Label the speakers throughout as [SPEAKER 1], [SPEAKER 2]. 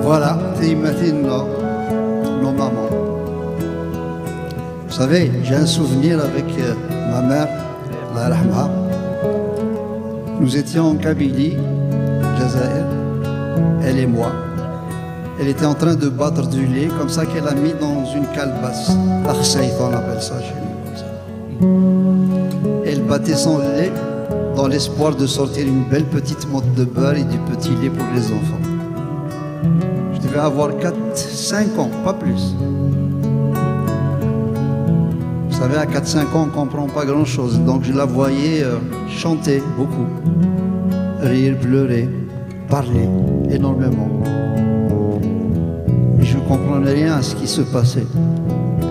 [SPEAKER 1] Voilà, imagine nos mamans. Vous savez, j'ai un souvenir avec ma mère, Allah yarhamha. Nous étions en Kabylie, Jazaïr, elle et moi. Elle était en train de battre du lait, comme ça qu'elle a mis dans une calebasse. Akhsaït, on appelle ça chez nous. Elle battait son lait dans l'espoir de sortir une belle petite motte de beurre et du petit lait pour les enfants. Je devais avoir 4-5 ans, pas plus. Vous savez, à 4-5 ans, on ne comprend pas grand-chose. Donc je la voyais chanter beaucoup, rire, pleurer, parler énormément. Mais je ne comprenais rien à ce qui se passait.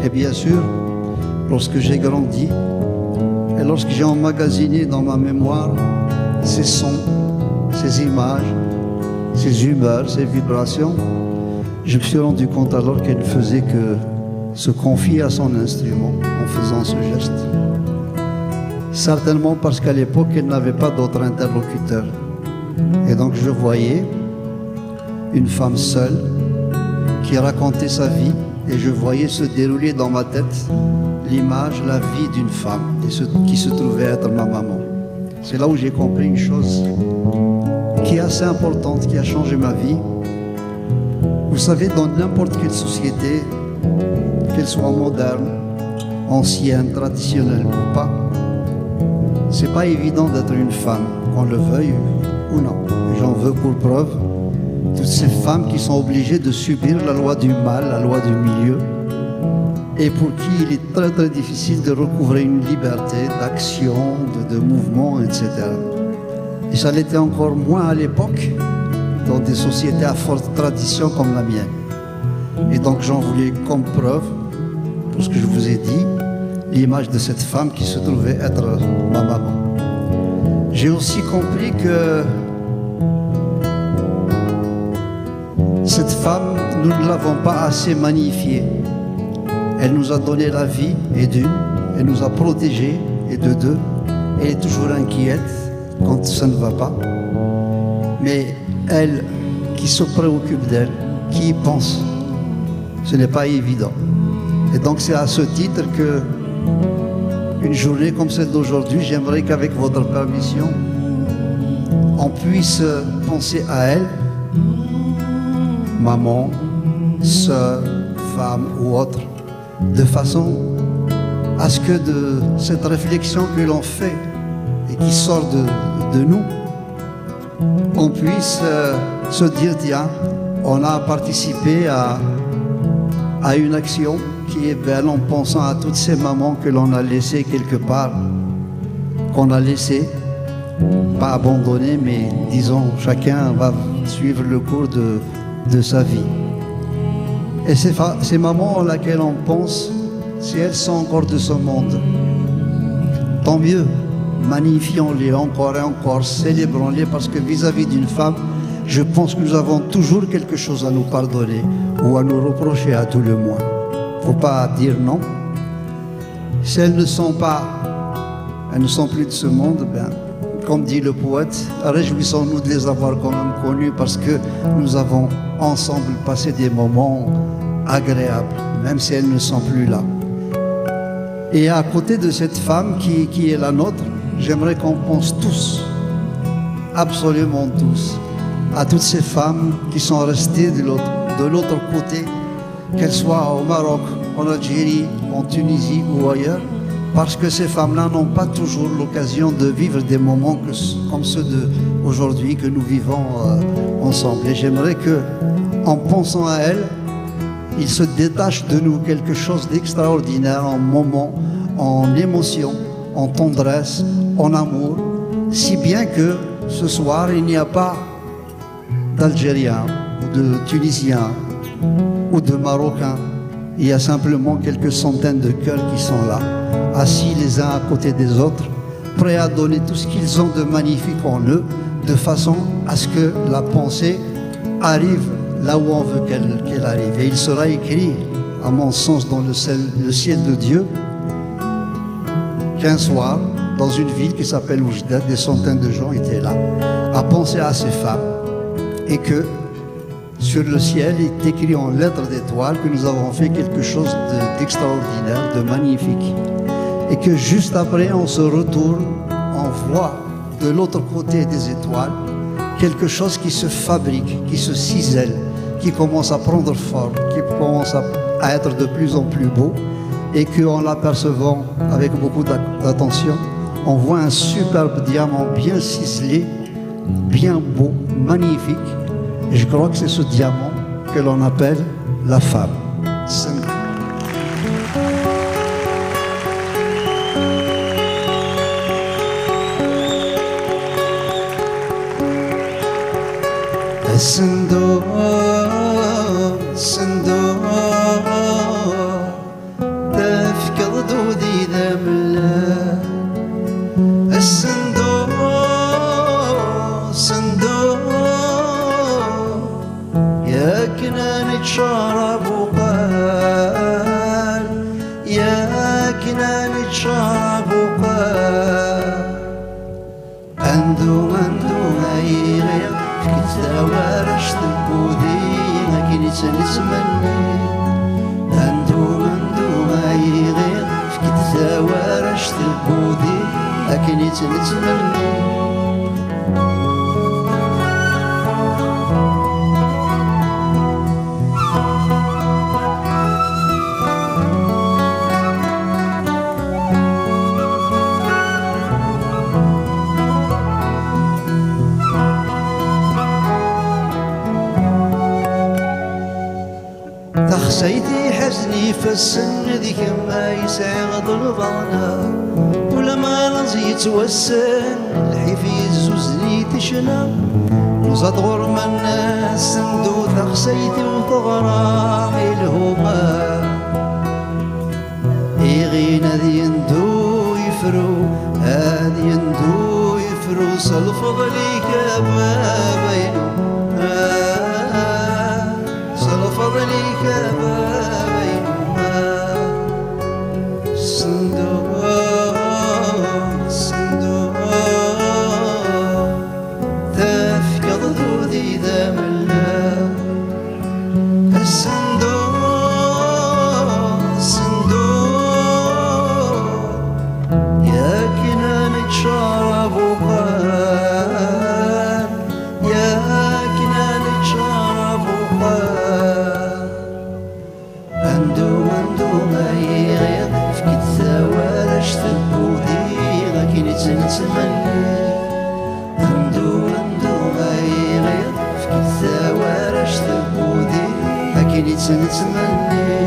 [SPEAKER 1] Et bien sûr, lorsque j'ai grandi, et lorsque j'ai emmagasiné dans ma mémoire ces sons, ces images, ces humeurs, ces vibrations, je me suis rendu compte alors qu'elle ne faisait que se confier à son instrument en faisant ce geste. Certainement parce qu'à l'époque, elle n'avait pas d'autre interlocuteur. Et donc je voyais une femme seule qui racontait sa vie et je voyais se dérouler dans ma tête l'image, la vie d'une femme qui se trouvait être ma maman. C'est là où j'ai compris une chose qui est assez importante, qui a changé ma vie. Vous savez, dans n'importe quelle société, qu'elle soit moderne, ancienne, traditionnelle ou pas, c'est pas évident d'être une femme, qu'on le veuille ou non. Et j'en veux pour preuve toutes ces femmes qui sont obligées de subir la loi du mal, la loi du milieu, et pour qui il est très très difficile de recouvrer une liberté d'action, de mouvement, etc. Et ça l'était encore moins à l'époque, dans des sociétés à forte tradition comme la mienne. Et donc j'en voulais comme preuve, pour ce que je vous ai dit, l'image de cette femme qui se trouvait être ma maman. J'ai aussi compris que cette femme, nous ne l'avons pas assez magnifiée. Elle nous a donné la vie, et d'une, elle nous a protégés, et de deux, elle est toujours inquiète quand ça ne va pas. Mais elle, qui se préoccupe d'elle, qui y pense, ce n'est pas évident. Et donc c'est à ce titre que, une journée comme celle d'aujourd'hui, j'aimerais qu'avec votre permission, on puisse penser à elle, maman, sœur, femme ou autre, de façon à ce que de cette réflexion que l'on fait et qui sort de nous, on puisse se dire, tiens, on a participé à une action qui est belle en pensant à toutes ces mamans que l'on a laissées quelque part, qu'on a laissées, pas abandonnées, mais disons, chacun va suivre le cours de sa vie. Et ces mamans auxquelles on pense, si elles sont encore de ce monde, tant mieux, magnifions-les encore et encore, célébrons-les, parce que vis-à-vis d'une femme, je pense que nous avons toujours quelque chose à nous pardonner ou à nous reprocher à tout le moins. Il ne faut pas dire non. Si elles ne sont plus de ce monde, ben, comme dit le poète, réjouissons-nous de les avoir quand même connus parce que nous avons ensemble passé des moments agréables, même si elles ne sont plus là. Et à côté de cette femme qui est la nôtre, j'aimerais qu'on pense tous, absolument tous, à toutes ces femmes qui sont restées de l'autre côté, qu'elles soient au Maroc, en Algérie, en Tunisie ou ailleurs, parce que ces femmes-là n'ont pas toujours l'occasion de vivre des moments comme ceux d'aujourd'hui que nous vivons ensemble. Et j'aimerais que, en pensant à elles, il se détache de nous quelque chose d'extraordinaire en moments, en émotion, en tendresse, en amour, si bien que ce soir, il n'y a pas d'Algériens, ou de Tunisiens, ou de Marocains. Il y a simplement quelques centaines de cœurs qui sont là, assis les uns à côté des autres, prêts à donner tout ce qu'ils ont de magnifique en eux, de façon à ce que la pensée arrive là où on veut qu'elle arrive. Et il sera écrit, à mon sens, dans le ciel de Dieu, qu'un soir, dans une ville qui s'appelle Oujda, des centaines de gens étaient là, à penser à ces femmes, et que sur le ciel est écrit en lettres d'étoiles que nous avons fait quelque chose d'extraordinaire, de magnifique. Et que juste après, on se retourne, on voit de l'autre côté des étoiles quelque chose qui se fabrique, qui se cisèle, qui commence à prendre forme, qui commence à être de plus en plus beau, et qu'en l'apercevant avec beaucoup d'attention, on voit un superbe diamant bien ciselé, bien beau, magnifique. Et je crois que c'est ce diamant que l'on appelle la femme. الصندوق صندوق تفكر دودي ذمله الصندوق صندوق يا كنا نتشارب وقال يا كنا نتشارب وقال عنده غير كتاوارش تبودي لكن تنسمني عنده غير كتاوارش تبودي لكن تنسمني تخسيتي حزني في السن ذيك ما يسعد البانا ولما نزيت والسن الحيفي زوزني تشنا نزدغر من الناس سندو تخسيتي وتغراعي الهما يغينا ذي يندو يفرو هذي يندو يفرو سالفضلي كبابينو سالفضلي كبابينهما صندوق صندوق تفقد ذودي ذمله الصندوق صندوق يا كنا نتشارب وقال يا كنا نتشارب وقال عنده غير فكت ثوارش تبودي لكن تنتمني عنده غير فكت ثوارش تبودي لكن تنتمني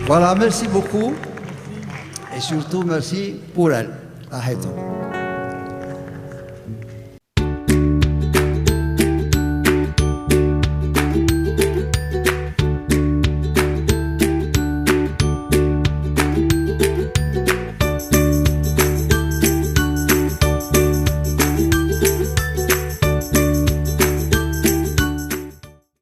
[SPEAKER 1] Voilà, merci beaucoup. Et surtout, merci pour elle. Arrêtons.